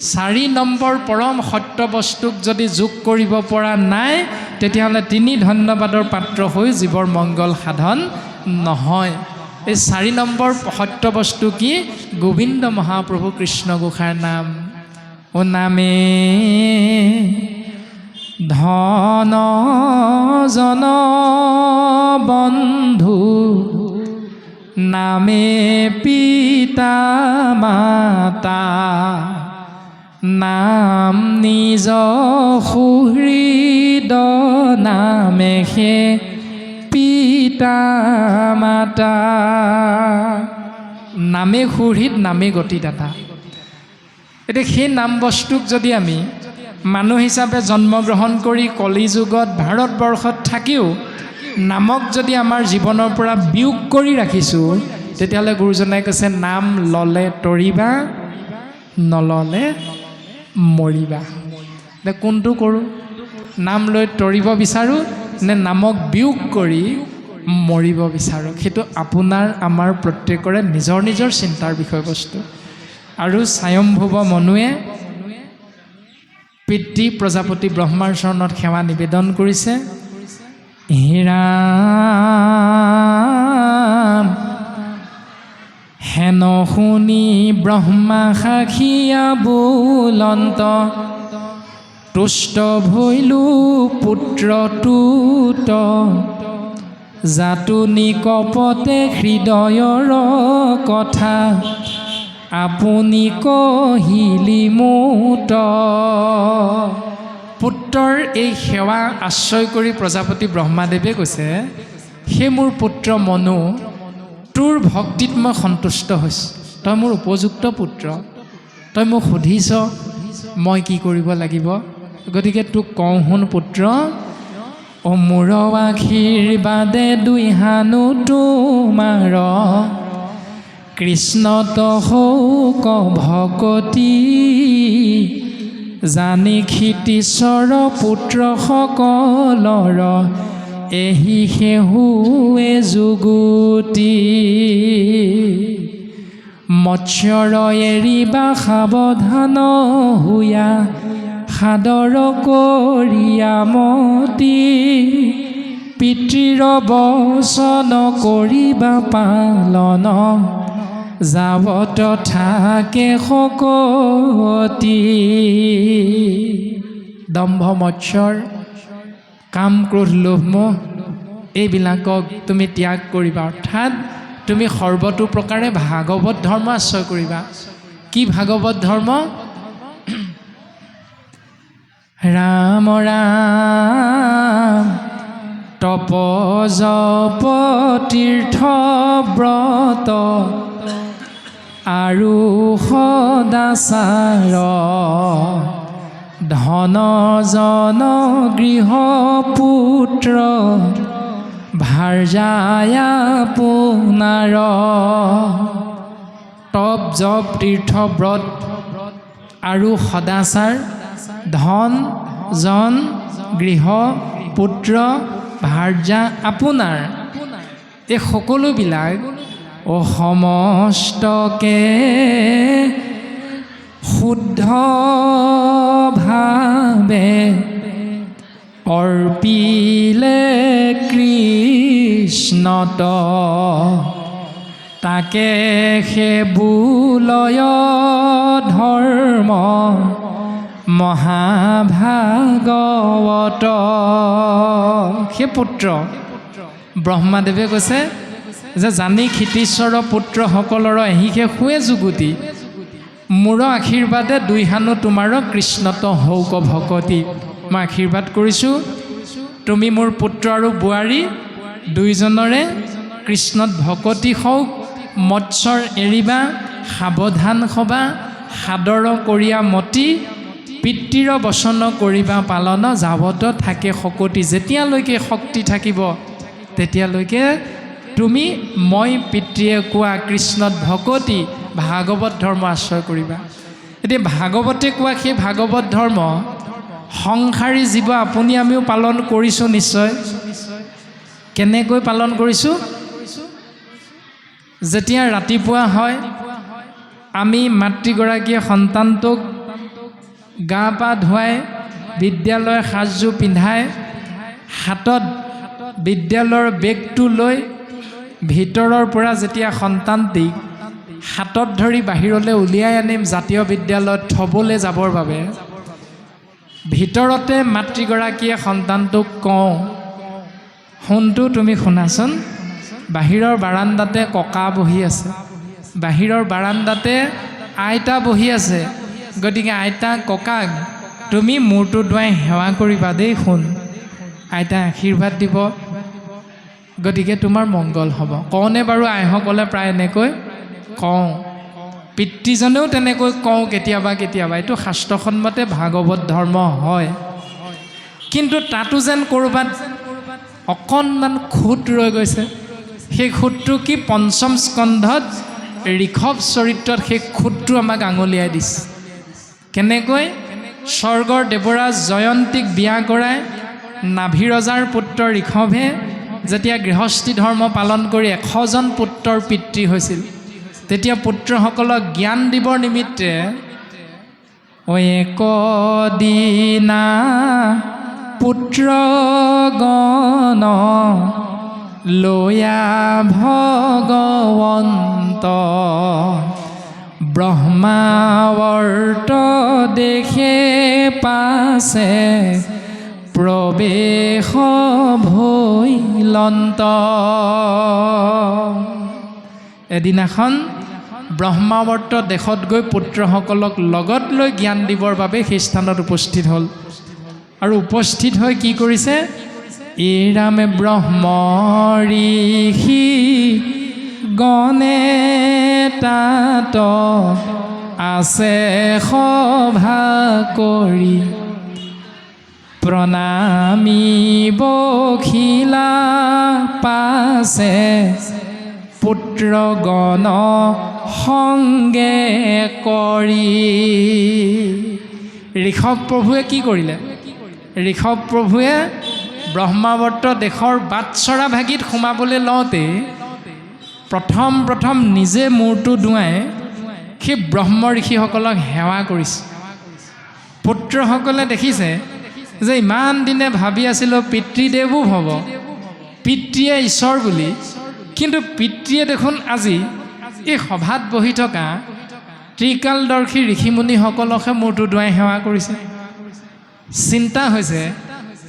4 number পৰম সত্য বস্তুক যদি যোগ কৰিব পৰা নাই তেতিয়াহ'লে 3 ধন্যবাদৰ পাত্ৰ হৈ জীৱৰ মংগল সাধন নহয়। এই 4 নম্বৰ সত্য বস্তু কি? গোবিন্দ মহাপ্ৰভু কৃষ্ণ গোসাঁইৰ নাম। ও নামে ধন জন বন্ধু, নামে পিতা মাতা, নাম নিজ সুহৃদ, নামেহে পিতা মাতা। নামে সুহৃদ, নামে গতিদাতা। এতিয়া সেই নাম বস্তুক যদি আমি মানুহ হিচাপে জন্মগ্ৰহণ কৰি কলিযুগত ভাৰতবৰ্ষত থাকিও নামক যদি আমাৰ জীৱনৰ পৰা বিয়োগ কৰি ৰাখিছোঁ, তেতিয়াহ'লে গুৰুজনাই কৈছে নাম ল'লে তৰিবা, নল'লে মৰিবা। এতিয়া কোনটো কৰোঁ? নাম লৈ তৰিব বিচাৰোঁ নে নামক বিয়োগ কৰি মৰিব বিচাৰোঁ? সেইটো আপোনাৰ আমাৰ প্ৰত্যেকৰে নিজৰ নিজৰ চিন্তাৰ বিষয়বস্তু। আৰু স্বয়ম্ভুৱ মনুৱে পিতৃ প্ৰজাপতি ব্ৰহ্মাৰ চৰণত সেৱা নিবেদন কৰিছে। হে ৰাম হেন শুনি ব্ৰহ্মা সাক্ষীয়া বুলন্ত, তুষ্ট ভৈলো পুত্ৰ তুত, জাতুনি কপতে হৃদয়ৰ কথা, আপুনি কহিলি মুত। পুত্ৰৰ এই সেৱা আশ্ৰয় কৰি প্ৰজাপতি ব্ৰহ্মাদেৱে কৈছে, সেই মোৰ পুত্ৰ মনু, তোৰ ভক্তিত মই সন্তুষ্ট হৈছোঁ। তই মোৰ উপযুক্ত পুত্ৰ, তই মোক সুধিছ মই কি কৰিব লাগিব, গতিকে তোক কওঁ শুন পুত্ৰ। অ মোৰ আশীৰ্বাদে 2 হানু তোমাৰ, কৃষ্ণত হৌক ভকতি, জানি ক্ষিতীশ্বৰ পুত্ৰ সকলৰ, এহি সেহুৱে যুগুতি। মৎস্যৰ এৰিবা সাৱধান হুয়া, সাদৰ কৰিয়া মতি, পিতৃৰ বচন কৰিবা পালন, যাৱত থাকে শকতি। দম্ভ মৎস্যৰ কাম ক্ৰোধ লোভ মোহ এইবিলাকক তুমি ত্যাগ কৰিবা, অৰ্থাৎ তুমি সৰ্বতো প্ৰকাৰে ভাগৱত ধৰ্ম আশ্ৰয় কৰিবা। কি ভাগৱত ধৰ্ম? ৰাম ৰাম তপ জপ তীৰ্থ ব্ৰত, আৰু সদাচাৰ, ধন জন গৃহ পুত্ৰ, ভাৰ্যায় আপোনাৰ। তপ জপ তীৰ্থ ব্ৰত আৰু সদাচাৰ, ধন জন গৃহ পুত্ৰ, ভাৰ্যা আপোনাৰ, এই সকলোবিলাক সমস্তকে শুদ্ধ ভাৱে অৰ্পিলে কৃষ্ণত, তাকে সেবুলয় ধৰ্ম মহাভাগৱত। সেই পুত্ৰ ব্ৰহ্মাদেৱে কৈছে যে জানি ক্ষিতীশ্বৰ পুত্ৰসকলৰ এহিকে শুৱে যুগুতি, মোৰ আশীৰ্বাদে 2 হানু তোমাৰ, কৃষ্ণত হৌক ভকতি। মই আশীৰ্বাদ কৰিছোঁ তুমি মোৰ পুত্ৰ আৰু বোৱাৰী দুয়োজনৰে কৃষ্ণত ভকতি হওক, মৎস্যৰ এৰিবা, সাৱধান হবা, সাদৰ কৰিয়া মতি, পিতৃৰ বচন কৰিবা পালন, যাৱত থাকে শকতি। যেতিয়ালৈকে শক্তি থাকিব তেতিয়ালৈকে তুমি মই পিতৃয়ে কোৱা কৃষ্ণত ভকতি ভাগৱত ধৰ্ম আশ্ৰয় কৰিবা। এতিয়া ভাগৱতে কোৱা সেই ভাগৱত ধৰ্ম সংসাৰী জীৱ আপুনি আমিও পালন কৰিছোঁ নিশ্চয়। কেনেকৈ পালন কৰিছোঁ? যেতিয়া ৰাতিপুৱা হয় আমি মাতৃগৰাকীয়ে সন্তানটোক গা পা ধুৱাই বিদ্যালয়ৰ সাজযোৰ পিন্ধাই হাতত বিদ্যালয়ৰ বেগটো লৈ ভিতৰৰ পৰা যেতিয়া সন্তানটিক হাতত ধৰি বাহিৰলৈ উলিয়াই আনিম জাতীয় বিদ্যালয়ত থ'বলৈ যাবৰ বাবে ভিতৰতে মাতৃগৰাকীয়ে সন্তানটোক কওঁ শুনটো তুমি শুনাচোন বাহিৰৰ বাৰান্দাতে ককা বহি আছে বাহিৰৰ বাৰান্দাতে আইতা বহি আছে গতিকে আইতা ককাক তুমি মূৰটো ধুৱাই সেৱা কৰিবা দেই শুন আইতা আশীৰ্বাদ দিব গতিকে তোমাৰ মংগল হ'ব কওঁনে বাৰু আইসকলে প্ৰায় এনেকৈ কওঁ পিতৃজনেও তেনেকৈ কওঁ কেতিয়াবা কেতিয়াবা এইটো শাস্ত্ৰসন্মতে ভাগৱত ধৰ্ম হয় কিন্তু তাতো যেন ক'ৰবাত অকণমান খুঁত ৰৈ গৈছে সেই খুঁতটো কি পঞ্চম স্কন্ধত ঋষভ চৰিত্ৰত সেই খুঁতটো আমাক আঙুলিয়াই দিছে কেনেকৈ স্বৰ্গৰ দেৱৰাজ জয়ন্তীক বিয়া কৰাই নাভি ৰজাৰ পুত্ৰ ঋষভে যেতিয়া গৃহস্থী ধৰ্ম পালন কৰি 100জন পুত্ৰৰ পিতৃ হৈছিল তেতিয়া পুত্ৰসকলক জ্ঞান দিবৰ নিমিত্তে একদিনা পুত্ৰগণ লয়া ভগৱন্ত ব্ৰহ্মাৱৰ্ত দেখে পাছে প্ৰৱেশ ভৈলন্ত এদিনাখন ব্ৰহ্মাৱৰ্ত দেশত গৈ পুত্ৰসকলক লগত লৈ জ্ঞান দিবৰ বাবে সেই স্থানত উপস্থিত হ'ল আৰু উপস্থিত হৈ কি কৰিছে এইৰামে ব্ৰহ্ম ঋষি গণে তাত আছে সভা কৰি প্ৰণামী বখিলা পাছে পুত্ৰগণ সংগে কৰি ঋষভ প্ৰভুৱে কি কৰিলে ঋষভ প্ৰভুৱে ব্ৰহ্মাৱৰ্ত দেশৰ বাটচৰা ভাগিত সোমাবলৈ লওঁতে প্ৰথম নিজে মূৰটো ধুৱাই সেই ব্ৰহ্ম ঋষিসকলক সেৱা কৰিছে পুত্ৰসকলে দেখিছে যে ইমান দিনে ভাবি আছিলোঁ পিতৃদেৱো হ'ব পিতৃয়ে ঈশ্বৰ বুলি কিন্তু পিতৃয়ে দেখোন আজি এই সভাত বহি থকা ত্ৰিকালদৰ্শী ঋষিমুনিসকলকহে মূৰটো ধুৱাই সেৱা কৰিছে চিন্তা হৈছে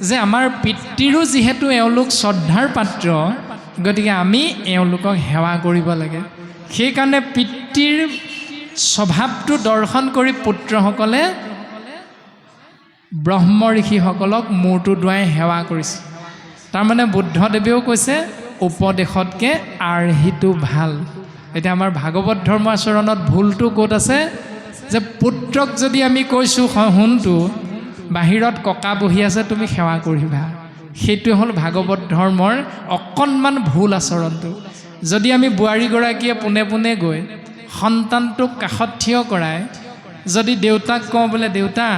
যে আমাৰ পিতৃৰো যিহেতু এওঁলোক শ্ৰদ্ধাৰ পাত্ৰ গতিকে আমি এওঁলোকক সেৱা কৰিব লাগে সেইকাৰণে পিতৃৰ স্বভাৱটো দৰ্শন কৰি পুত্ৰসকলে ব্ৰহ্ম ঋষিসকলক মূৰটো ধুৱাই সেৱা কৰিছে তাৰমানে বুদ্ধদেৱেও কৈছে উপদেশতকৈ আৰ্হিটো ভাল এতিয়া আমাৰ ভাগৱত ধৰ্ম আচৰণত ভুলটো ক'ত আছে যে পুত্ৰক যদি আমি কৈছোঁ শুনটো বাহিৰত ককা বহি আছে তুমি সেৱা কৰিবা সেইটো হ'ল ভাগৱত ধৰ্মৰ অকণমান ভুল আচৰণটো যদি আমি বোৱাৰীগৰাকীয়ে পোনে পোনে গৈ সন্তানটোক কাষত থিয় কৰাই যদি দেউতাক কওঁ বোলে দেউতা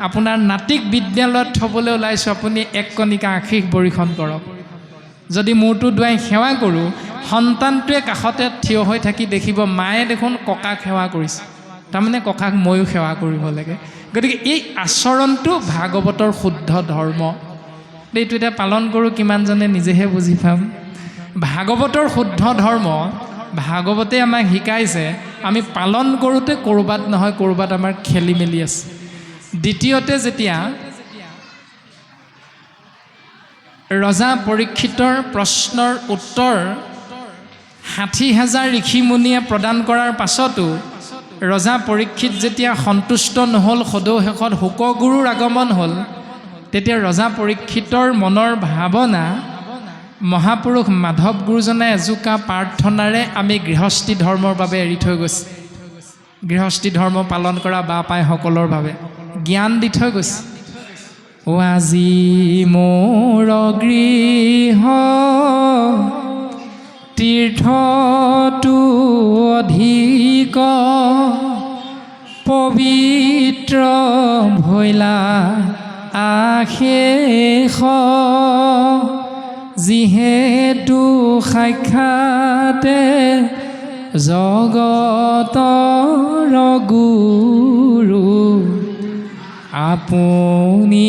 আপোনাৰ নাতিক বিদ্যালয়ত থ'বলৈ ওলাইছোঁ আপুনি এক কণিকা আশীষ বৰিখন কৰক যদি মূৰটো ধুৱাই সেৱা কৰোঁ সন্তানটোৱে কাষতে থিয় হৈ থাকি দেখিব মায়ে দেখোন ককাক সেৱা কৰিছে তাৰমানে ককাক ময়ো সেৱা কৰিব লাগে গতিকে এই আচৰণটো ভাগৱতৰ শুদ্ধ ধৰ্ম এইটো এতিয়া পালন কৰোঁ কিমানজনে নিজেহে বুজি পাম ভাগৱতৰ শুদ্ধ ধৰ্ম ভাগৱতে আমাক শিকাইছে আমি পালন কৰোঁতে ক'ৰবাত নহয় ক'ৰবাত আমাৰ খেলি মেলি আছে দ্বিতীয়তে যেতিয়া ৰজা পৰীক্ষিতৰ প্ৰশ্নৰ উত্তৰ 60,000 ঋষিমুনিয়ে প্ৰদান কৰাৰ পাছতো ৰজা পৰীক্ষিত যেতিয়া সন্তুষ্ট নহ'ল সদৌ শেষত শোকগুৰুৰ আগমন হ'ল তেতিয়া ৰজা পৰীক্ষিতৰ মনৰ ভাৱনা মহাপুৰুষ মাধৱ গুৰুজনাই এজোকা প্ৰাৰ্থনাৰে আমি গৃহস্থী ধৰ্মৰ বাবে এৰি থৈ গৈছে গৃহস্থী ধৰ্ম পালন কৰা বা পাইসকলৰ বাবে জ্ঞান দি থৈ গৈছে আজি মোৰ গৃহ তীৰ্থটো অধিক পবিত্ৰ ভৈলা আশেষ যিহেতু সাক্ষাতে জগতৰ গুৰু আপুনি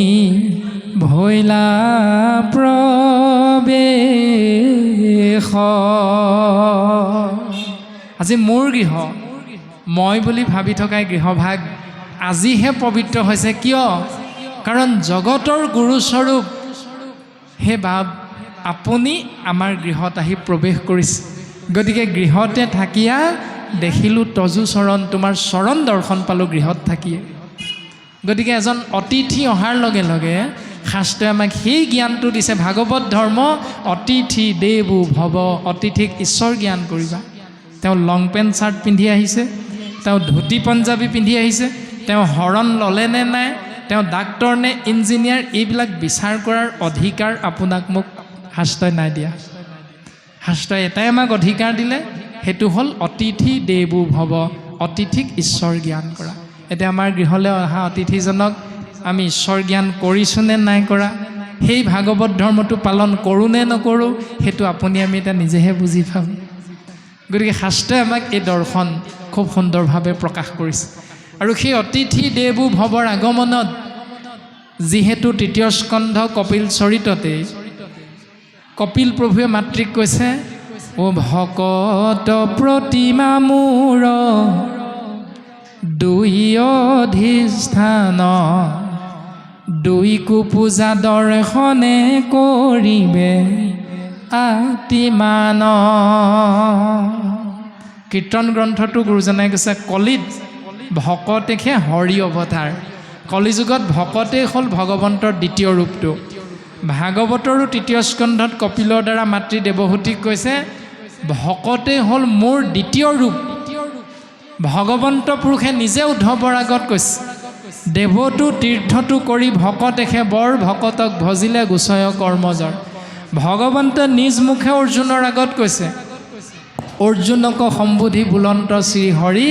ভৈলা প্ৰবেশ। আজি মোৰ গৃহ, মই বুলি ভাবি থকা গৃহভাগ আজিহে পবিত্ৰ হৈছে। কিয়? কাৰণ জগতৰ গুৰুস্বৰূপ হে বাপ আপুনি আমাৰ গৃহত আহি প্ৰৱেশ কৰিছে। গতিকে গৃহতে থাকিয়া দেখিলোঁ তজু চৰণ, তোমাৰ চৰণ দৰ্শন পালোঁ গৃহত থাকিয়ে। গতিকে এজন অতিথি অহাৰ লগে লগে শাস্ত্ৰই আমাক সেই জ্ঞানটো দিছে। ভাগৱত ধৰ্ম অতিথি দেৱো ভৱ, অতিথিক ঈশ্বৰ জ্ঞান কৰিবা। তেওঁ লং পেণ্ট চাৰ্ট পিন্ধি আহিছে, তেওঁ ধুতি পঞ্জাবী পিন্ধি আহিছে, তেওঁ হৰণ ল'লে নে নাই, তেওঁ ডাক্তৰ নে ইঞ্জিনিয়াৰ, এইবিলাক বিচাৰ কৰাৰ অধিকাৰ আপোনাক মোক শাস্ত্ৰই নাই দিয়া। শাস্ত্ৰই এটাই আমাক অধিকাৰ দিলে, সেইটো হ'ল অতিথি দেৱো ভৱ, অতিথিক ঈশ্বৰ জ্ঞান কৰা। এতিয়া আমাৰ গৃহলৈ অহা অতিথিজনক আমি ঈশ্বৰ জ্ঞান কৰিছোঁ নে নাই কৰা, সেই ভাগৱত ধৰ্মটো পালন কৰোঁ নে নকৰোঁ, সেইটো আপুনি আমি এতিয়া নিজেহে বুজি পাম। গতিকে শাস্ত্ৰই আমাক এই দৰ্শন খুব সুন্দৰভাৱে প্ৰকাশ কৰিছে। আৰু সেই অতিথি দেৱো ভৱৰ আগমনত যিহেতু তৃতীয় স্কন্ধ কপিল চৰিততে কপিল প্ৰভুৱে মাতৃক কৈছে, অ ভকত প্ৰতিমা মোৰ দুই অধিষ্ঠান, দুই কুপূজা দৰ্শনে কৰিবে আতিমান। কীৰ্তন গ্ৰন্থটো গুৰুজনাই কৈছে, কলিত ভকতেহে হৰি অৱতাৰ। কলিযুগত ভকতেই হ'ল ভগৱন্তৰ দ্বিতীয় ৰূপটো। ভাগৱতৰো তৃতীয় স্কন্ধত কপিলৰ দ্বাৰা মাতৃ দেৱহূতিক কৈছে, ভকতেই হ'ল মোৰ দ্বিতীয় ৰূপ। ভগৱন্ত পুৰুষে নিজে উদ্ধৱৰ আগত কৈছে, দেৱতো তীৰ্থটো কৰি ভকতেহে বৰ, ভকতক ভজিলে গোচয় কৰ্মজৰ। ভগৱন্তে নিজ মুখে অৰ্জুনৰ আগত কৈছে, অৰ্জুনক সম্বোধি বুলন্ত শ্ৰী হৰি,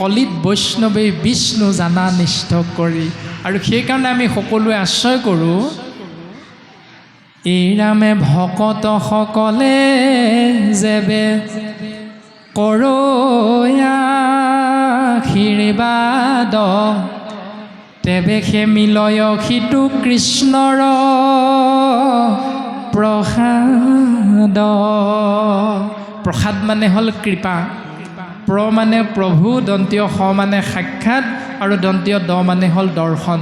কলিত বৈষ্ণৱে বিষ্ণু জানা নিষ্ঠ কৰি। আৰু সেইকাৰণে আমি সকলোৱে আশ্ৰয় কৰোঁ, এইৰামে ভকত সকলে যেবে কৰয়া আশীৰ্বাদ, তেবে সে মিলয় সিটো কৃষ্ণৰ প্ৰসাদ। প্ৰসাদ মানে হ'ল কৃপা। প্ৰ মানে প্ৰভু, দন্তীয় স মানে সাক্ষাৎ, আৰু দন্তীয় দ মানে হ'ল দৰ্শন।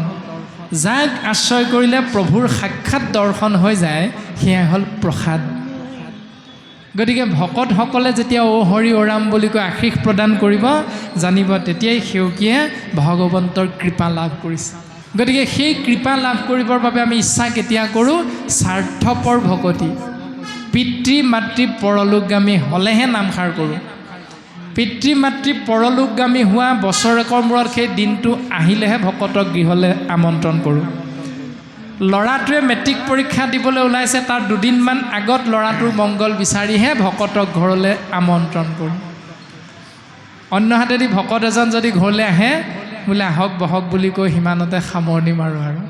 যাক আশ্ৰয় কৰিলে প্ৰভুৰ সাক্ষাৎ দৰ্শন হৈ যায়, সেয়া হ'ল প্ৰসাদ। গতিকে ভকতসকলে যেতিয়া অ হৰি অ ৰাম বুলি কৈ আশীষ প্ৰদান কৰিব, জানিব তেতিয়াই সেউকীয়ে ভগৱন্তৰ কৃপা লাভ কৰিছে। গতিকে সেই কৃপা লাভ কৰিবৰ বাবে আমি ইচ্ছা কেতিয়া কৰোঁ? স্বাৰ্থপৰ ভকতি। পিতৃ মাতৃ পৰলোকগামী হ'লেহে নামষাৰ কৰোঁ। পিতৃ মাতৃ পৰলোকগামী হোৱা বছৰেকৰ মূৰত সেই দিনটো আহিলেহে ভকতক গৃহলৈ আমন্ত্ৰণ কৰোঁ। ল'ৰাটোৱে মেট্ৰিক পৰীক্ষা দিবলৈ ওলাইছে, তাৰ দুদিনমান আগত ল'ৰাটোৰ মংগল বিচাৰিহে ভকতক ঘৰলৈ আমন্ত্ৰণ কৰোঁ। অন্য হাতেদি ভকত এজন যদি ঘৰলৈ আহে, বোলে আহক বহক বুলি কৈ সিমানতে সামৰণি মাৰোঁ আৰু।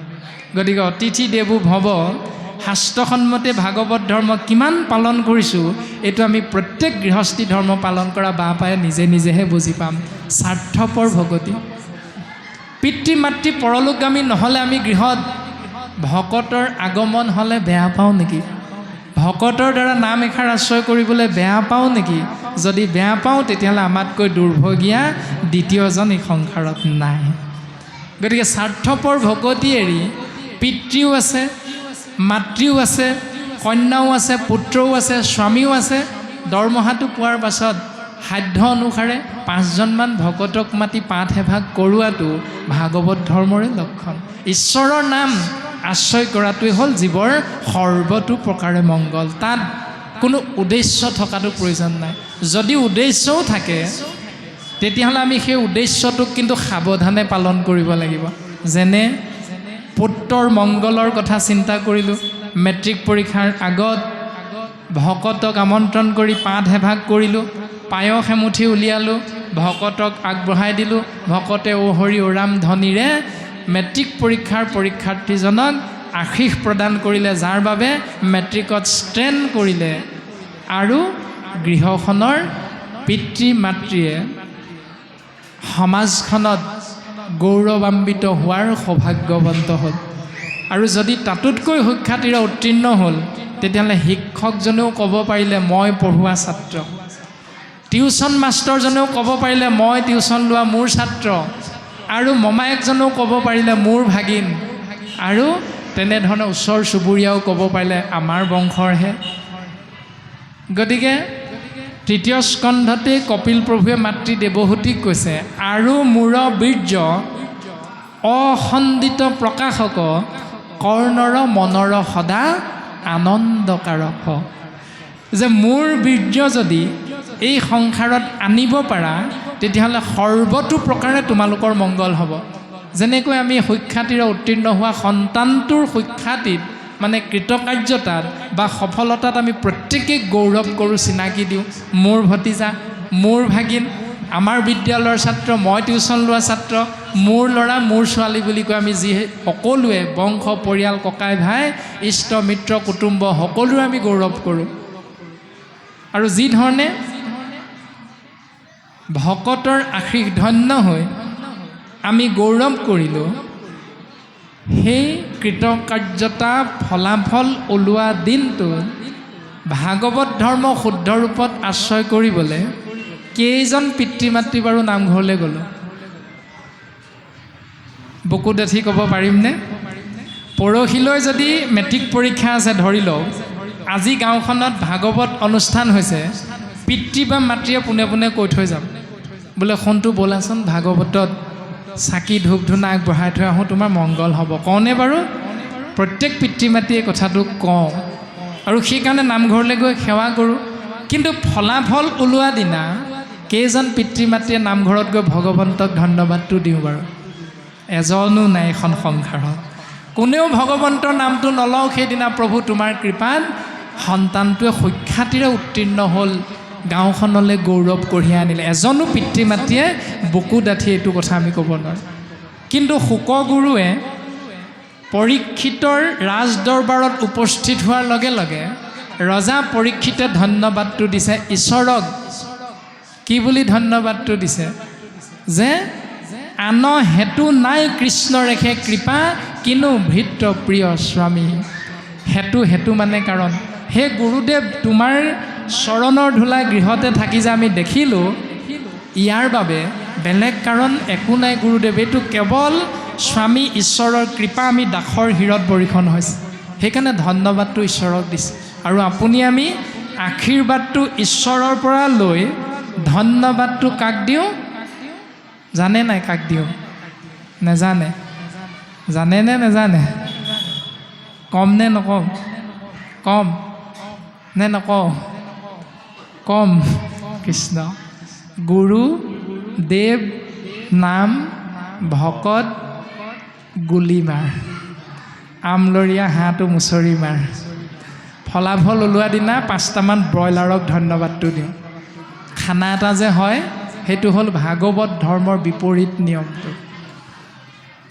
গতিকে অতিথি দেৱো ভৱ, শাস্ত্ৰসন্মতে ভাগৱত ধৰ্ম কিমান পালন কৰিছোঁ, এইটো আমি প্ৰত্যেক গৃহস্থী ধৰ্ম পালন কৰা বা পায়ে নিজে নিজেহে বুজি পাম। স্বাৰ্থপৰ ভকতি। পিতৃ মাতৃ পৰলোকগামী নহ'লে আমি গৃহত ভকতৰ আগমন হ'লে বেয়া পাওঁ নেকি? ভকতৰ দ্বাৰা নাম এষাৰ আশ্ৰয় কৰিবলৈ বেয়া পাওঁ নেকি? যদি বেয়া পাওঁ, তেতিয়াহ'লে আমাতকৈ দুৰ্ভগীয়া দ্বিতীয়জন এই সংসাৰত নাই। গতিকে স্বাৰ্থপৰ ভকতি এৰি পিতৃও আছে, মাতৃও আছে, কন্যাও আছে, পুত্ৰও আছে, স্বামীও আছে, দৰমহাটো পোৱাৰ পাছত সাধ্য অনুসাৰে 5জনমান ভকতক মাতি পাঠ এভাগ কৰোৱাটো ভাগৱত ধৰ্মৰে লক্ষণ। ঈশ্বৰৰ নাম আশ্ৰয় কৰাটোৱে হ'ল জীৱৰ সৰ্বতো প্ৰকাৰে মংগল। তাত কোনো উদ্দেশ্য থকাটো প্ৰয়োজন নাই। যদি উদ্দেশ্যও থাকে, তেতিয়াহ'লে আমি সেই উদ্দেশ্যটোক কিন্তু সাৱধানে পালন কৰিব লাগিব। যেনে পুত্ৰৰ মংগলৰ কথা চিন্তা কৰিলোঁ, মেট্ৰিক পৰীক্ষাৰ আগত ভকতক আমন্ত্ৰণ কৰি পাঠ এভাগ কৰিলোঁ, পায়স এমুঠি উলিয়ালোঁ, ভকতক আগবঢ়াই দিলোঁ। ভকতে অ হৰি অ ৰাম ধ্বনিৰে মেট্ৰিক পৰীক্ষাৰ পৰীক্ষাৰ্থীজনক আশীষ প্ৰদান কৰিলে, যাৰ বাবে মেট্ৰিকত ষ্ট্ৰেণ্ড কৰিলে। আৰু গৃহখনৰ পিতৃ মাতৃয়ে সমাজখনত গৌৰৱান্বিত হোৱাৰ সৌভাগ্যৱন্ত হ'ল। আৰু যদি তাতোতকৈ সুখ্যাতিৰে উত্তীৰ্ণ হ'ল তেতিয়াহ'লে শিক্ষকজনেও ক'ব পাৰিলে মই পঢ়োৱা ছাত্ৰ, টিউশ্যন মাষ্টৰজনেও ক'ব পাৰিলে মই টিউশ্যন লোৱা মোৰ ছাত্ৰ, আৰু মমায়েকজনেও ক'ব পাৰিলে মোৰ ভাগিন, আৰু তেনেধৰণে ওচৰ চুবুৰীয়াও ক'ব পাৰিলে আমাৰ বংশৰহে। গতিকে তৃতীয় স্কন্ধতেই কপিল প্ৰভুৱে মাতৃ দেৱহূতিক কৈছে, আৰু মূৰ বীৰ্য অসন্দিত প্ৰকাশক কৰ্ণৰ মনৰ সদা আনন্দকাৰক। যে মোৰ বীৰ্য যদি এই সংসাৰত আনিব পাৰা তেতিয়াহ'লে সৰ্বতো প্ৰকাৰে তোমালোকৰ মংগল হ'ব। যেনেকৈ আমি সুখ্যাতিৰে উত্তীৰ্ণ হোৱা সন্তানটোৰ সুখ্যাতিত মানে কৃতকাৰ্যতাত বা সফলতাত আমি প্ৰত্যেকেই গৌৰৱ কৰোঁ, চিনাকি দিওঁ, মোৰ ভতিজা, মোৰ ভাগিন, আমাৰ বিদ্যালয়ৰ ছাত্ৰ, মই টিউশ্যন লোৱা ছাত্ৰ, মোৰ ল'ৰা, মোৰ ছোৱালী বুলি কৈ আমি যি সকলোৱে বংশ পৰিয়াল ককাই ভাই ইষ্ট মিত্ৰ কুটুম্ব সকলোৰে আমি গৌৰৱ কৰোঁ। আৰু যি ধৰণে ভকতৰ আশীষ ধন্য হৈ আমি গৌৰৱ কৰিলোঁ, সেই কৃতকাৰ্যতা ফলাফল ওলোৱা দিনটো ভাগৱত ধৰ্ম শুদ্ধ ৰূপত আশ্ৰয় কৰিবলৈ কেইজন পিতৃ মাতৃ বাৰু নামঘৰলৈ গ'লোঁ? বুকু ডাঠি ক'ব পাৰিমনে? পৰহিলৈ যদি মেট্ৰিক পৰীক্ষা আছে ধৰি লওক, আজি গাঁওখনত ভাগৱত অনুষ্ঠান হৈছে, পিতৃ বা মাতৃয়ে পোনে পোনে কৈ থৈ যাম, বোলে সোণটো ব'লাচোন ভাগৱতত চাকি ধূপ ধূনা আগবঢ়াই থৈ আহোঁ, তোমাৰ মংগল হ'ব। কওঁনে বাৰু? প্ৰত্যেক পিতৃ মাতৃয়ে কথাটো কওঁ, আৰু সেইকাৰণে নামঘৰলৈ গৈ সেৱা কৰোঁ। কিন্তু ফলাফল ওলোৱা দিনা কেইজন পিতৃ মাতৃয়ে নামঘৰত গৈ ভগৱন্তক ধন্যবাদটো দিওঁ বাৰু? এজনো নাই এখন সংসাৰত। কোনেও ভগৱন্তৰ নামটো নলওঁ সেইদিনা, প্ৰভু তোমাৰ কৃপাত সন্তানটোৱে সুখ্যাতিৰে উত্তীৰ্ণ হ'ল, গাঁওখনলৈ গৌৰৱ কঢ়িয়াই আনিলে। এজনো পিতৃ মাতৃয়ে বুকু ডাঠি এইটো কথা আমি ক'ব নোৱাৰোঁ। কিন্তু শুকগুৰুৱে পৰীক্ষিতৰ ৰাজদৰবাৰত উপস্থিত হোৱাৰ লগে লগে ৰজা পৰীক্ষিতে ধন্যবাদটো দিছে ঈশ্বৰক। কি বুলি ধন্যবাদটো দিছে? যে আন হেতু নাই কৃষ্ণ ৰেখে কৃপা, কিনো ভৃত্য প্ৰিয় স্বামী। হেতু মানে কাৰণ, হে গুৰুদেৱ তোমাৰ চৰণৰ ধূলা গৃহতে থাকি যে আমি দেখিলোঁ, ইয়াৰ বাবে বেলেগ কাৰণ একো নাই গুৰুদেৱ, এইটো কেৱল স্বামী ঈশ্বৰৰ কৃপা আমি দাসৰ হীৰত বৰিখন হৈছে, সেইকাৰণে ধন্যবাদটো ঈশ্বৰক দিছে। আৰু আপুনি আমি আশীৰ্বাদটো ঈশ্বৰৰ পৰা লৈ ধন্যবাদটো কাক দিওঁ জানে নাই? কাক দিওঁ নেজানে? জানে নে নেজানে? কম নে নকওঁ? কম নে নকওঁ? কম। কৃষ্ণ গুৰু দেৱ নাম ভকত গুলিমাৰ, আমলৰীয়া হাঁহটো মুচৰি মাৰ। ফলাফল ওলোৱা দিনা 5টামান ব্ৰইলাৰক ধন্যবাদটো দিওঁ। খানা এটা যে হয় সেইটো হ'ল ভাগৱত ধৰ্মৰ বিপৰীত নিয়মটো।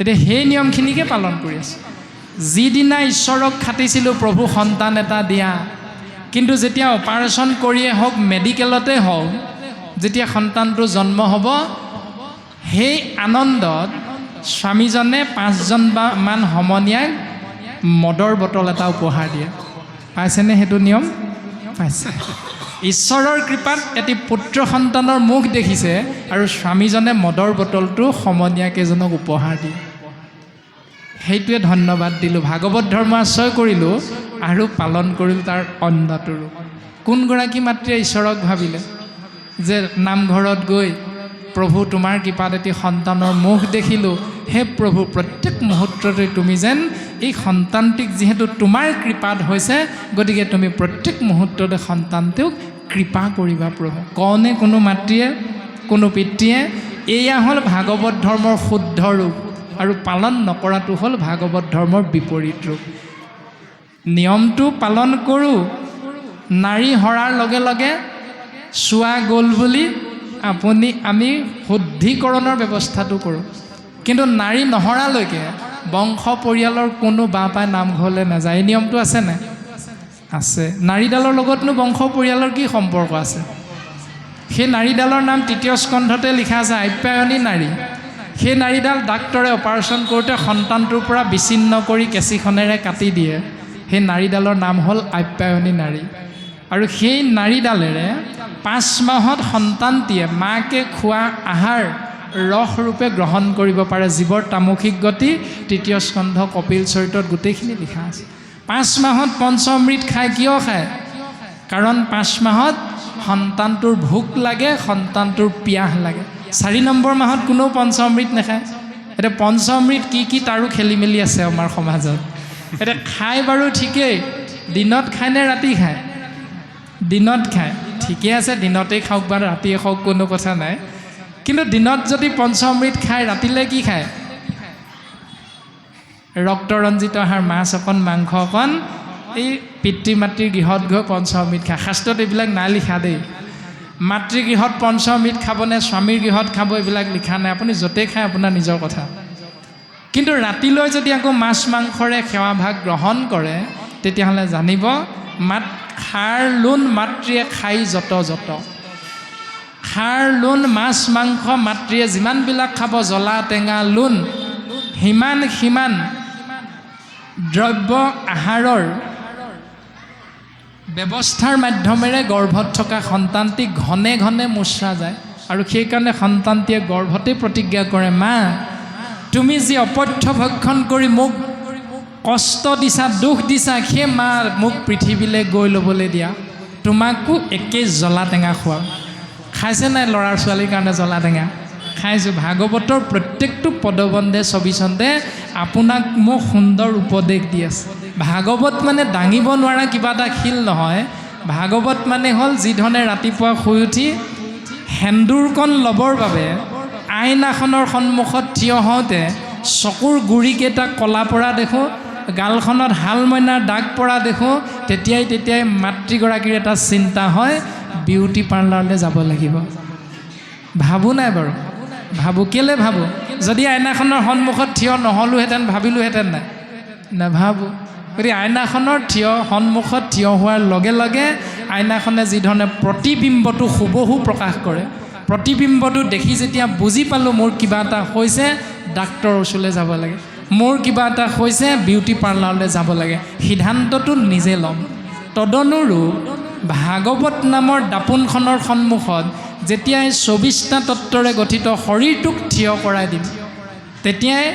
এতিয়া সেই নিয়মখিনিকে পালন কৰি আছোঁ। যিদিনা ঈশ্বৰক খাটিছিলোঁ প্ৰভু সন্তান এটা দিয়া, কিন্তু যেতিয়া অপাৰেশ্যন কৰিয়ে হওক, মেডিকেলতে হওক, যেতিয়া সন্তানটো জন্ম হ'ব, সেই আনন্দত স্বামীজনে 5জনমান সমনীয়াক মদৰ বটল এটা উপহাৰ দিয়ে। পাইছেনে সেইটো নিয়ম? পাইছে। ঈশ্বৰৰ কৃপাত এটি পুত্ৰ সন্তানৰ মুখ দেখিছে, আৰু স্বামীজনে মদৰ বটলটো সমনীয়াকেইজনক উপহাৰ দিয়ে। সেইটোৱে ধন্যবাদ দিলোঁ, ভাগৱত ধৰ্ম আশ্ৰয় কৰিলোঁ আৰু পালন কৰিলোঁ তাৰ অন্যটো ৰূপ। কোনগৰাকী মাতৃয়ে ঈশ্বৰক ভাবিলে যে নামঘৰত গৈ প্ৰভু তোমাৰ কৃপাত এটি সন্তানৰ মুখ দেখিলোঁ, হে প্ৰভু প্ৰত্যেক মুহূৰ্ততে তুমি যেন এই সন্তানটিক যিহেতু তোমাৰ কৃপাত হৈছে, গতিকে তুমি প্ৰত্যেক মুহূৰ্ততে সন্তানটোক কৃপা কৰিবা প্ৰভু। কওঁনে কোনো মাতৃয়ে, কোনো পিতৃয়ে? এয়া হ'ল ভাগৱত ধৰ্মৰ শুদ্ধ ৰূপ, আৰু পালন নকৰাটো হ'ল ভাগৱত ধৰ্মৰ বিপৰীত ৰূপ। নিয়মটো পালন কৰোঁ, নাৰী সৰাৰ লগে লগে চোৱা গ'ল বুলি আমি শুদ্ধিকৰণৰ ব্যৱস্থাটো কৰোঁ, কিন্তু নাৰী নহৰালৈকে বংশ পৰিয়ালৰ কোনো বাহ পাই নামঘৰলৈ নাযায়। এই নিয়মটো আছে নাই? আছে। নাৰীডালৰ লগতনো বংশ পৰিয়ালৰ কি সম্পৰ্ক আছে? সেই নাৰীডালৰ নাম তৃতীয় স্কন্ধতে লিখা আছে, আপ্যায়নী নাৰী। সেই নাড়ীডাল ডাক্তৰে অপাৰেশ্যন কৰোঁতে সন্তানটোৰ পৰা বিচ্ছিন্ন কৰি কেঁচিখনেৰে কাটি দিয়ে। সেই নাড়ীডালৰ নাম হ'ল আপ্যায়নী নাড়ী। আৰু সেই নাড়ীডালেৰে 5 মাহত সন্তানটিয়ে মাকে খোৱা আহাৰ ৰস ৰূপে গ্ৰহণ কৰিব পাৰে। জীৱৰ তামসিক গতি 3য় স্কন্ধ কপিল চৰিত্ৰত গোটেইখিনি লিখা আছে। 5 মাহত পঞ্চমৃত খায়। কিয় খায়? কাৰণ 5 মাহত সন্তানটোৰ ভোক লাগে, সন্তানটোৰ পিয়াহ লাগে। 4 নম্বৰ মাহত কোনেও পঞ্চমৃত নাখায়। এতিয়া পঞ্চমৃত কি তাৰো খেলি মেলি আছে আমাৰ সমাজত। এতিয়া খায় বাৰু ঠিকেই, দিনত খায় নে ৰাতি খায়? দিনত খায়, ঠিকে আছে, দিনতেই খাওক বা ৰাতিয়ে খাওক, কোনো কথা নাই। কিন্তু দিনত যদি পঞ্চমৃত খায়, ৰাতিলৈ কি খায়? ৰক্তৰঞ্জিত আহাৰ, মাছ অকণ, মাংস অকণ, এই পিতৃ মাতৃৰ গৃহত গৈ পঞ্চমৃত খায়। শাস্ত্ৰত এইবিলাক নাই লিখা দেই। মাতৃগৃহত পঞ্চমৃত খাবনে স্বামীৰ গৃহত খাব এইবিলাক লিখা নাই। আপুনি য'তেই খায় আপোনাৰ নিজৰ কথা। কিন্তু ৰাতিলৈ যদি আকৌ মাছ মাংসৰে সেৱাভাগ গ্ৰহণ কৰে, তেতিয়াহ'লে জানিব খাৰ লোণ মাতৃয়ে খাই যত খাৰ লোণ মাছ মাংস মাতৃয়ে যিমানবিলাক খাব, জ্বলা টেঙা লোণ, সিমান দ্ৰব্য আহাৰৰ ব্যৱস্থাৰ মাধ্যমেৰে গৰ্ভত থকা সন্তানটি ঘনে ঘনে মুচৰা যায়। আৰু সেইকাৰণে সন্তানটিয়ে গৰ্ভতে প্ৰতিজ্ঞা কৰে, মা তুমি যি অপথ্য ভক্ষণ কৰি মোক কষ্ট দিছা, দুখ দিছা, সেই মা মোক পৃথিৱীলৈ গৈ ল'বলৈ দিয়া, তোমাকো একেই জ্বলা টেঙা খোৱাম। খাইছে নাই ল'ৰা ছোৱালীৰ কাৰণে জ্বলা টেঙা? খাইছোঁ। ভাগৱতৰ প্ৰত্যেকটো পদবন্ধে ছবিচন্দে আপোনাক মোক সুন্দৰ উপদেশ দি আছে। ভাগৱত মানে দাঙিব নোৱাৰা কিবা এটা শিল নহয়। ভাগৱত মানে হ'ল যিধৰণে ৰাতিপুৱা শুই উঠি সেন্দুৰকণ ল'বৰ বাবে আইনাখনৰ সন্মুখত থিয় হওঁতে চকুৰ গুৰিকেইটা কলা পৰা দেখোঁ, গালখনত হাল মইনাৰ দাগ পৰা দেখোঁ, তেতিয়াই মাতৃগৰাকীৰ এটা চিন্তা হয়, বিউটি পাৰ্লাৰলৈ যাব লাগিব। ভাবোঁ নাই বাৰু? ভাবোঁ। কেলৈ ভাবোঁ? যদি আইনাখনৰ সন্মুখত থিয় নহ'লোহেঁতেন ভাবিলোহেঁতেন নাই? নাভাবোঁ। গতিকে আইনাখনৰ সন্মুখত থিয় হোৱাৰ লগে লগে আইনাখনে যিধৰণে প্ৰতিবিম্বটো হুবহু প্ৰকাশ কৰে, প্ৰতিবিম্বটো দেখি যেতিয়া বুজি পালোঁ মোৰ কিবা এটা হৈছে, ডাক্তৰৰ ওচৰলৈ যাব লাগে, মোৰ কিবা এটা হৈছে, বিউটি পাৰ্লাৰলৈ যাব লাগে, সিদ্ধান্তটো নিজে ল'ম। তদনুৰূপ ভাগৱত নামৰ দাপোনখনৰ সন্মুখত যেতিয়াই 24টা তত্ত্বৰে গঠিত শৰীৰটোক থিয় কৰাই দিম, তেতিয়াই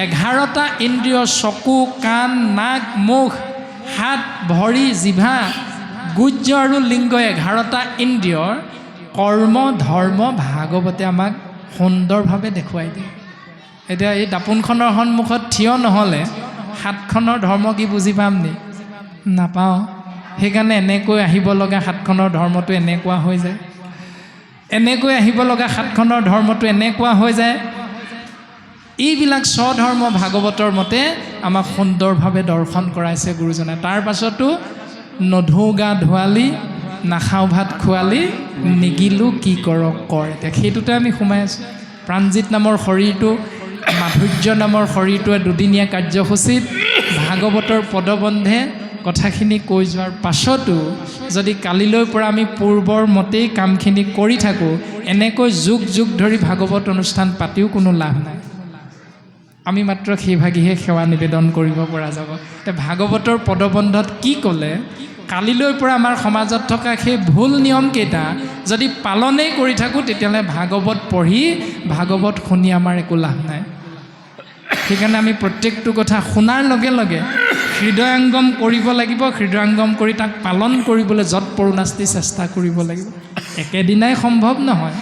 11টা ইন্দ্ৰিয়, চকু, কাণ, নাক, মুখ, হাত, ভৰি, জিভা, গুহ্য আৰু লিংগ, 11টা ইন্দ্ৰিয়ৰ কৰ্ম ধৰ্ম ভাগৱতে আমাক সুন্দৰভাৱে দেখুৱাই দিয়ে। এতিয়া এই দাপোনখনৰ সন্মুখত থিয় নহ'লে হাতখনৰ ধৰ্ম কি বুজি পাম নি? নাপাওঁ। সেইকাৰণে এনেকৈ আহিব লগা হাতখনৰ ধৰ্মটো এনেকুৱা হৈ যায়, এনেকৈ আহিব লগা হাতখনৰ ধৰ্মটো এনেকুৱা হৈ যায়। এইবিলাক স্বধৰ্ম ভাগৱতৰ মতে আমাক সুন্দৰভাৱে দৰ্শন কৰাইছে গুৰুজনে। তাৰ পাছতো নধৌ গা ধোৱালি, নাখাওঁ ভাত খোৱালি, নিগিলোঁ কি কৰ কৰ। এতিয়া সেইটোতে আমি সোমাই আছোঁ। প্ৰাণজিৎ নামৰ শৰীৰটো, মাধুৰ্য নামৰ শৰীৰটোৱে দুদিনীয়া কাৰ্যসূচীত ভাগৱতৰ পদবন্ধে কথাখিনি কৈ যোৱাৰ পাছতো যদি কালিলৈৰ পৰা আমি পূৰ্বৰ মতেই কামখিনি কৰি থাকোঁ, এনেকৈ যুগ যুগ ধৰি ভাগৱত অনুষ্ঠান পাতিও কোনো লাভ নাই। আমি মাত্ৰ সেইভাগিহে সেৱা নিবেদন কৰিব পৰা যাব। এতিয়া ভাগৱতৰ পদবন্ধত কি ক'লে, কালিলৈৰ পৰা আমাৰ সমাজত থকা সেই ভুল নিয়মকেইটা যদি পালনেই কৰি থাকোঁ, তেতিয়াহ'লে ভাগৱত পঢ়ি ভাগৱত শুনি আমাৰ একো লাভ নাই। সেইকাৰণে আমি প্ৰত্যেকটো কথা শুনাৰ লগে লগে হৃদয়ংগম কৰিব লাগিব। হৃদয়ংগম কৰি তাক পালন কৰিবলৈ যৎ পৰোনাস্তি চেষ্টা কৰিব লাগিব। একেদিনাই সম্ভৱ নহয়,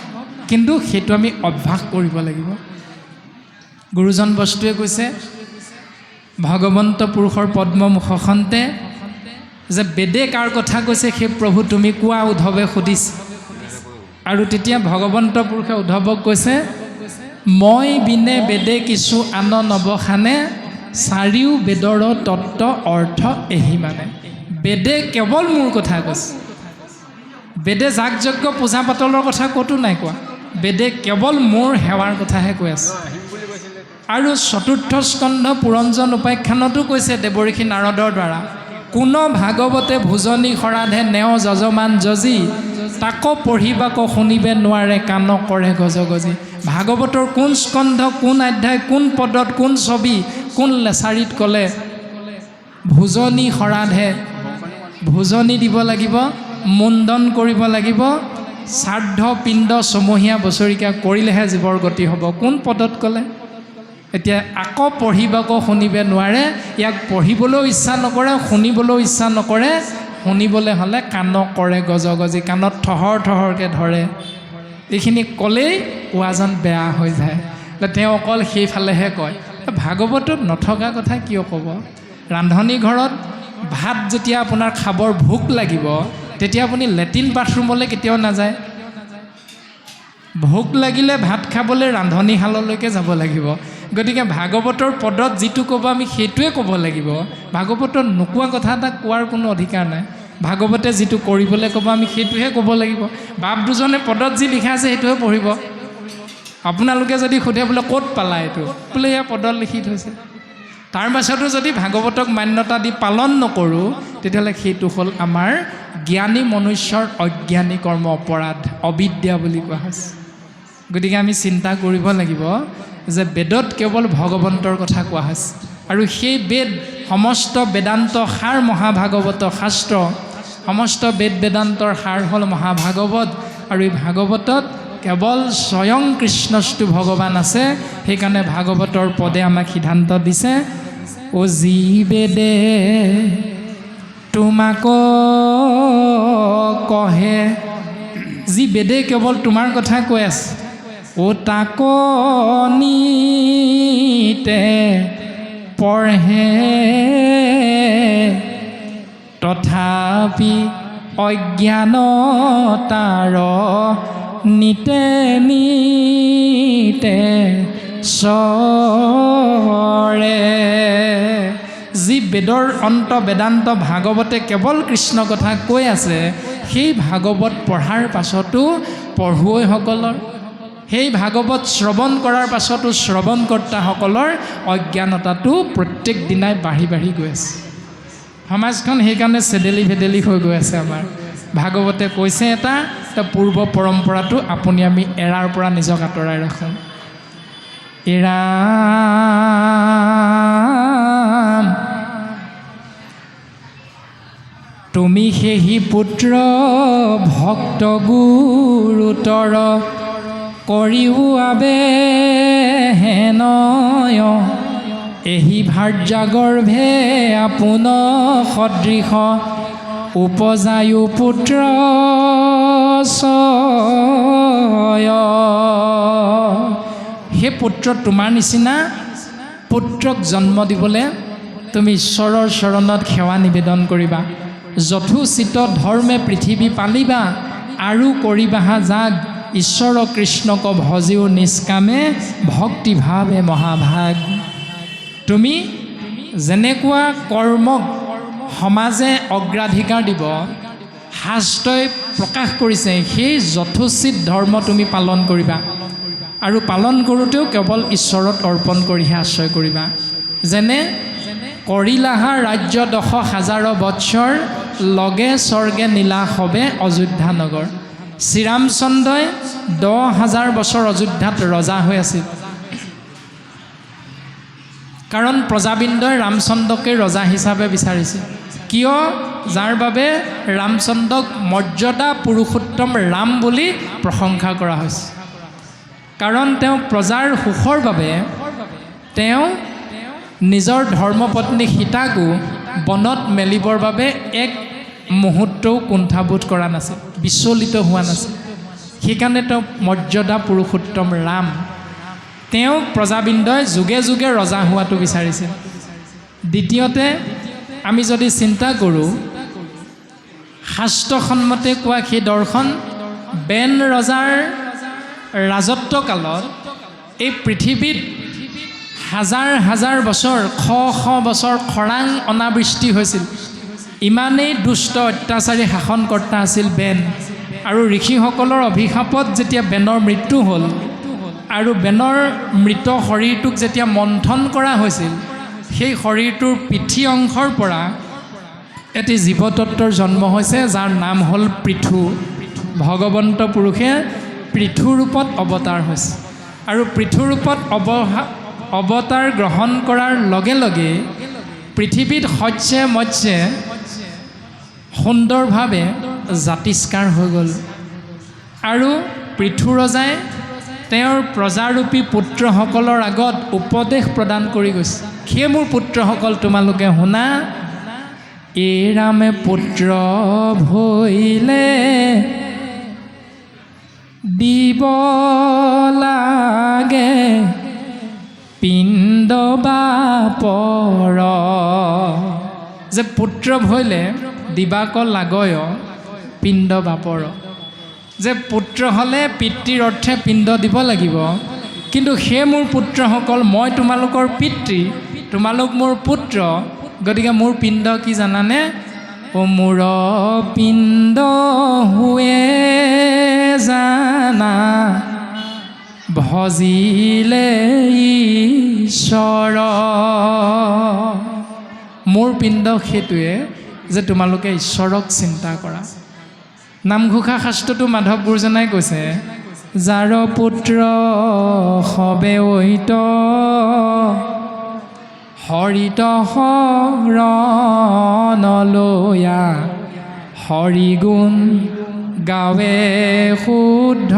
কিন্তু সেইটো আমি অভ্যাস কৰিব লাগিব। গুৰুজন বস্তুৱে কৈছে, ভগৱন্ত পুৰুষৰ পদ্মমুখখনতে যে বেদে কাৰ কথা কৈছে, সেই প্ৰভু তুমি কোৱা, উদ্ধৱে সুধিছে। আৰু তেতিয়া ভগৱন্ত পুৰুষে উদ্ধৱক কৈছে, মই বিনে বেদে কিছু আন নবখানে, চাৰিও বেদৰ তত্ত্ব অৰ্থ এহি মানে। বেদে কেৱল মোৰ কথা কৈছে। বেদে যাগ যজ্ঞ পূজা পাতলৰ কথা ক'তো নাই কোৱা। বেদে কেৱল মোৰ সেৱাৰ কথাহে কৈ আছে। আৰু চতুৰ্থ স্কন্ধ পুৰঞ্জন উপাখ্যানতো কৈছে দেৱঋষি নাৰদৰ দ্বাৰা, কোন ভাগৱতে ভোজনী সৰাধে নেও যজমান যজি, তাকো পঢ়িবাকো শুনিবে নোৱাৰে কাণ কৰে গজ গজি। ভাগৱতৰ কোন স্কন্ধ, কোন অধ্যায়, কোন পদত, কোন ছবি, কোন লেচাৰিত ক'লে ভোজনী শৰাধে ভোজনী দিব লাগিব, মুণ্ডন কৰিব লাগিব, শ্ৰাদ্ধ পিণ্ড ছমহীয়া বছৰিকীয়া কৰিলেহে জীৱৰ গতি হ'ব, কোন পদত ক'লে? এতিয়া আকৌ পঢ়িব, আকৌ শুনিব নোৱাৰে। ইয়াক পঢ়িবলৈও ইচ্ছা নকৰে, শুনিবলৈও ইচ্ছা নকৰে। শুনিবলৈ হ'লে কাণক কৰে গজগজি, কাণত ঠহৰ ঠহৰকৈ ধৰে। এইখিনি ক'লেই কোৱাজন বেয়া হৈ যায়। তেওঁ অকল সেইফালেহে কয়। ভাগৱতত নথকা কথা কিয় ক'ব? ৰান্ধনি ঘৰত ভাত যেতিয়া আপোনাৰ খাবৰ ভোক লাগিব, তেতিয়া আপুনি লেট্ৰিন বাথৰুমলৈ কেতিয়াও নাযায়। ভোক লাগিলে ভাত খাবলৈ ৰান্ধনিশাললৈকে যাব লাগিব। গতিকে ভাগৱতৰ পদত যিটো ক'ব আমি সেইটোৱে ক'ব লাগিব। ভাগৱতত নোকোৱা কথা এটা কোৱাৰ কোনো অধিকাৰ নাই। ভাগৱতে যিটো কৰিবলৈ ক'ব আমি সেইটোহে ক'ব লাগিব। বাপ দুজনে পদত যি লিখা আছে সেইটোহে পঢ়িব। আপোনালোকে যদি সোধে বোলে ক'ত পালা এইটো, বোলে এয়া পদত লিখি থৈছে। তাৰ পাছতো যদি ভাগৱতক মান্যতা দি পালন নকৰোঁ, তেতিয়াহ'লে সেইটো হ'ল আমাৰ জ্ঞানী মনুষ্যৰ অজ্ঞানী কৰ্ম, অপৰাধ, অবিদ্যা বুলি কোৱা হৈছে। গতিকে আমি চিন্তা কৰিব লাগিব যে বেদত কেৱল ভগৱন্তৰ কথা কোৱা হৈছে, আৰু সেই বেদ সমস্ত বেদান্ত সাৰ মহাভাগৱত শাস্ত্ৰ, সমস্ত বেদ বেদান্তৰ সাৰ হ'ল মহাভাগৱত। আৰু এই ভাগৱতত কেৱল স্বয়ং কৃষ্ণস্তু ভগৱান আছে। সেইকাৰণে ভাগৱতৰ পদে আমাক সিদ্ধান্ত দিছে, অ যি বেদে তোমাক কহে, যি বেদে কেৱল তোমাৰ কথা কৈ আছে, অ তাক নিতে পঢ়ে, তথাপি অজ্ঞানতাৰ নিতে নিতে চৰে। যি বেদৰ অন্ত বেদান্ত ভাগৱতে কেৱল কৃষ্ণ কথা কৈ আছে, সেই ভাগৱত পঢ়াৰ পাছতো পঢ়ুৱৈসকলৰ, সেই ভাগৱত শ্ৰৱণ কৰাৰ পাছতো শ্ৰৱণকৰ্তাসকলৰ অজ্ঞানতাটো প্ৰত্যেক দিনাই বাঢ়ি বাঢ়ি গৈ আছে। সমাজখন সেইকাৰণে চেদেলি ভেদেলি হৈ গৈ আছে আমাৰ। ভাগৱতে কৈছে এটা, পূৰ্ব পৰম্পৰাটো আপুনি আমি এৰাৰ পৰা নিজক আঁতৰাই ৰাখোঁ। এৰাম তুমি সেহি পুত্ৰ ভক্ত গুৰুতৰ, কৰিও আবে হেনয়, এহি ভাৰ্যা গৰ্ভে আপোন সদৃশ, উপজায়ু পুত্ৰ ছয়। সেই পুত্ৰ তোমাৰ নিচিনা পুত্ৰক জন্ম দিবলৈ তুমি ঈশ্বৰৰ চৰণত সেৱা নিবেদন কৰিবা। যথোচিত ধৰ্মে পৃথিৱী পালিবা, আৰু কৰিবাহা যাগ, ঈশ্বৰ কৃষ্ণক ভজিও নিষ্কামে, ভক্তিভাৱে মহাভাগ। তুমি যেনেকুৱা কৰ্মক সমাজে অগ্ৰাধিকাৰ দিব, শাস্ত্ৰই প্ৰকাশ কৰিছে, সেই যথোচিত ধৰ্ম তুমি পালন কৰিবা, আৰু পালন কৰোঁতেও কেৱল ঈশ্বৰত অৰ্পণ কৰিহে আশ্ৰয় কৰিবা। যেনে কৰিলাহা ৰাজ্য 10,000 বৎসৰ, লগে স্বৰ্গে নীলা হবে অযোধ্যা নগৰ। শ্ৰীৰামচন্দ্ৰই 10,000 বছৰ অযোধ্যাত ৰজা হৈ আছিল, কাৰণ প্ৰজাবৃন্দই ৰামচন্দ্ৰকে ৰজা হিচাপে বিচাৰিছিল। কিয়? যাৰ বাবে ৰামচন্দ্ৰক মৰ্যাদা পুৰুষোত্তম ৰাম বুলি প্ৰশংসা কৰা হৈছে। কাৰণ তেওঁ প্ৰজাৰ সুখৰ বাবে তেওঁ নিজৰ ধৰ্মপত্নী সীতাকো বনত মেলিবৰ বাবে এক মুহূৰ্তও কুণ্ঠাবোধ কৰা নাছিল, বিচলিত হোৱা নাছিল। সেইকাৰণে তেওঁ মৰ্যাদা পুৰুষোত্তম ৰাম। তেওঁক প্ৰজাবৃন্দই যুগে যুগে ৰজা হোৱাটো বিচাৰিছিল। দ্বিতীয়তে আমি যদি চিন্তা কৰোঁ, শাস্ত্ৰসন্মতে কোৱা সেই দৰ্শন, বেন ৰজাৰ ৰাজত্বকালত এই পৃথিৱীত হাজাৰ হাজাৰ বছৰ, শ শ বছৰ খৰাং অনাবৃষ্টি হৈছিল। ইমানেই দুষ্ট অত্যাচাৰী শাসনকৰ্তা আছিল বেন। আৰু ঋষিসকলৰ অভিশাপত যেতিয়া বেনৰ মৃত্যু হ'ল, আৰু বেনৰ মৃত শৰীৰটোক যেতিয়া মন্থন কৰা হৈছিল, সেই শৰীৰটোৰ পিঠি অংশৰ পৰা এটি জীৱতত্বৰ জন্ম হৈছে, যাৰ নাম হ'ল পৃথু। ভগৱন্ত পুৰুষে পৃথু ৰূপত অৱতাৰ হৈছে। আৰু পৃথুৰূপত অৱতাৰ গ্ৰহণ কৰাৰ লগে লগে পৃথিৱীত শস্যে মৎস্যে সুন্দৰভাৱে জাতিষ্কাৰ হৈ গ'ল আৰু পৃথু ৰজাই তেওঁৰ প্ৰজাৰূপী পুত্ৰসকলৰ আগত উপদেশ প্ৰদান কৰি গৈছে, সেই মোৰ পুত্ৰসকল তোমালোকে শুনা, এই ৰামে পুত্ৰ ভৈলে দিব লাগে পিণ্ড বাপৰ, যে পুত্ৰ ভৈলে দিবাক লাগয় পিণ্ড বাপৰ, যে পুত্ৰ হ'লে পিতৃৰ অৰ্থে পিণ্ড দিব লাগিব। কিন্তু সেই মোৰ পুত্ৰসকল, মই তোমালোকৰ পিতৃ, তোমালোক মোৰ পুত্ৰ, গতিকে মোৰ পিণ্ড কি জানানে? মোৰ পিণ্ড হুৱে জানা ভজিলে ঈশ্বৰ। মোৰ পিণ্ড সেইটোৱে যে তোমালোকে ঈশ্বৰক চিন্তা কৰা। নামঘোষা শাস্ত্ৰটো মাধৱ গুৰুজনাই কৈছে, যাৰ পুত্ৰ সবে ঐত হৰিত শৰণ লয়া, হৰি গুণ গাৱে শুদ্ধ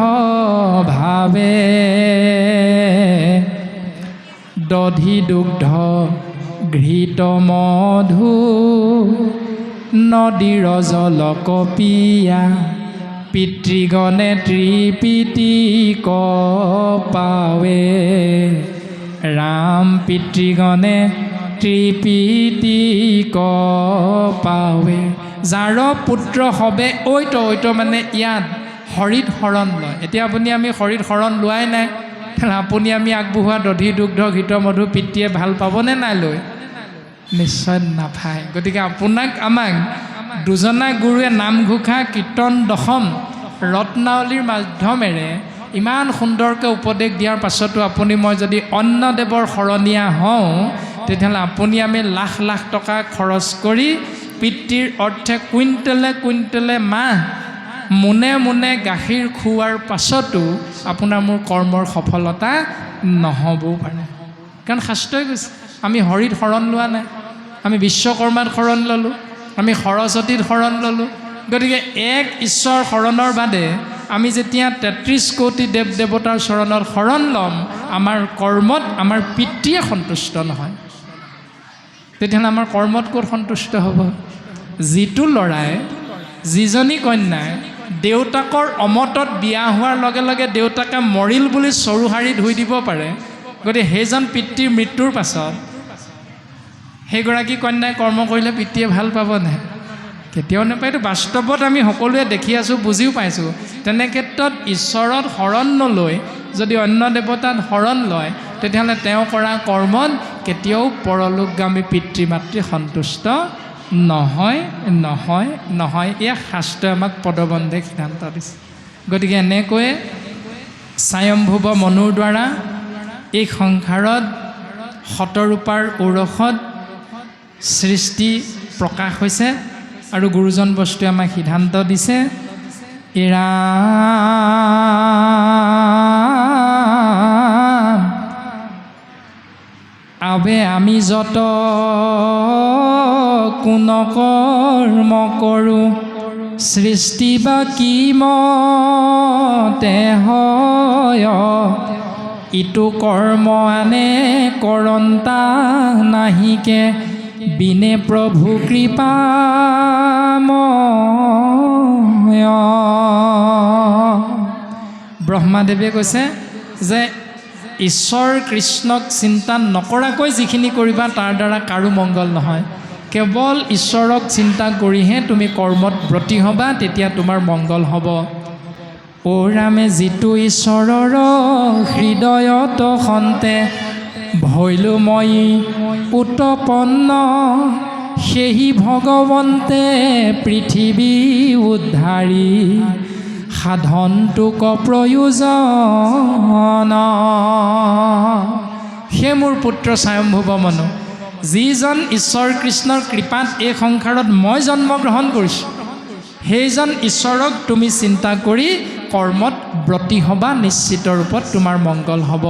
ভাৱে, দধি দুগ্ধ ঘৃত মধু নদীৰ জল কপিয়া, পিতৃগণে ত্ৰিপিতি পাৱে, ৰাম পিতৃগণে ত্ৰিপিতি পাৱে। যাৰ পুত্ৰ হবে ঐত, ঐত মানে ইয়াত হৰিত শৰণ লয়। এতিয়া আমি হৰিত শৰণ লোৱাই নাই, আপুনি আমি আগবঢ়োৱা দধি দুগ্ধ ঘৃত মধু পিতৃয়ে ভাল পাবনে নাই লৈ? নিশ্চয় নাপায়। গতিকে আমাক দুজনা গুৰুৱে নামঘোষা কীৰ্তন দশম ৰত্নাৱলীৰ মাধ্যমেৰে ইমান সুন্দৰকৈ উপদেশ দিয়াৰ পাছতো আপুনি মই যদি অন্য দেৱৰ শৰণীয়া হওঁ, তেতিয়াহ'লে আপুনি আমি লাখ লাখ টকা খৰচ কৰি পিতৃৰ অৰ্থে কুইণ্টেলে মাহ মোনে মোনে গাখীৰ খুওৱাৰ পাছতো আপোনাৰ মোৰ কৰ্মৰ সফলতা নহ'বও পাৰে। কাৰণ শাস্ত্ৰই কৈছে আমি হৰিত শৰণ লোৱা নাই, আমি বিশ্বকৰ্মাত শৰণ ল'লোঁ, আমি সৰস্বতীত শৰণ ল'লোঁ। গতিকে এক ঈশ্বৰ শৰণৰ বাদে আমি যেতিয়া ৩৩ কোটি দেৱ দেৱতাৰ চৰণত শৰণ ল'ম, আমাৰ কৰ্মত আমাৰ পিতৃয়ে সন্তুষ্ট নহয়, তেতিয়াহ'লে আমাৰ কৰ্মত ক'ত সন্তুষ্ট হ'ব? যিটো ল'ৰাই, যিজনী কন্যাই দেউতাকৰ অমতত বিয়া হোৱাৰ লগে লগে দেউতাকে মৰিল বুলি চৰুহাৰি ধুই দিব পাৰে, গতিকে সেইজন পিতৃৰ মৃত্যুৰ পাছত সেইগৰাকী কন্যাই কৰ্ম কৰিলে পিতৃয়ে ভাল পাবনে? কেতিয়াও নাপায়। এইটো বাস্তৱত আমি সকলোৱে দেখি আছোঁ, বুজিও পাইছোঁ। তেনে ক্ষেত্ৰত ঈশ্বৰত শৰণ নলৈ যদি অন্য দেৱতাত শৰণ লয়, তেতিয়াহ'লে তেওঁ কৰা কৰ্মত কেতিয়াও পৰলোকগামী পিতৃ মাতৃ সন্তুষ্ট নহয়। এয়া শাস্ত্ৰই আমাক পদবন্ধে সিদ্ধান্ত দিছে। গতিকে এনেকৈয়ে স্বয়ম্ভুৱ মনুৰ দ্বাৰা এই সংসাৰত শতৰূপাৰ ঔৰসত সৃষ্টি প্ৰকাশ হৈছে আৰু গুৰুজন বস্তুৱে আমাক সিদ্ধান্ত দিছে, আবে আমি যত কোন কৰ্ম কৰোঁ, সৃষ্টি বা কি মতে হয়, ইটো কৰ্ম আনে কৰন্তা নাহিকে, বিনে প্ৰভু কৃপাময়। ব্ৰহ্মাদেৱে কৈছে যে ঈশ্বৰ কৃষ্ণক চিন্তা নকৰাকৈ যিখিনি কৰিবা তাৰ দ্বাৰা কাৰো মংগল নহয়। কেৱল ঈশ্বৰক চিন্তা কৰিহে তুমি কৰ্মত ব্ৰতী হ'বা, তেতিয়া তোমাৰ মংগল হ'ব। অ ৰামে যিটো ঈশ্বৰৰ হৃদয়ত সন্তে, ভৈলো মই উৎপন্ন, সেই ভগৱন্তে পৃথিৱী উদ্ধাৰী, সাধনটোক প্ৰয়োজন। সেই মোৰ পুত্ৰ স্বয়ম্ভুৱ মনু, যিজন ঈশ্বৰ কৃষ্ণৰ কৃপাত এই সংসাৰত মই জন্মগ্ৰহণ কৰিছোঁ, সেইজন ঈশ্বৰক তুমি চিন্তা কৰি কৰ্মত ব্ৰতী হ'বা, নিশ্চিত ৰূপত তোমাৰ মংগল হ'ব।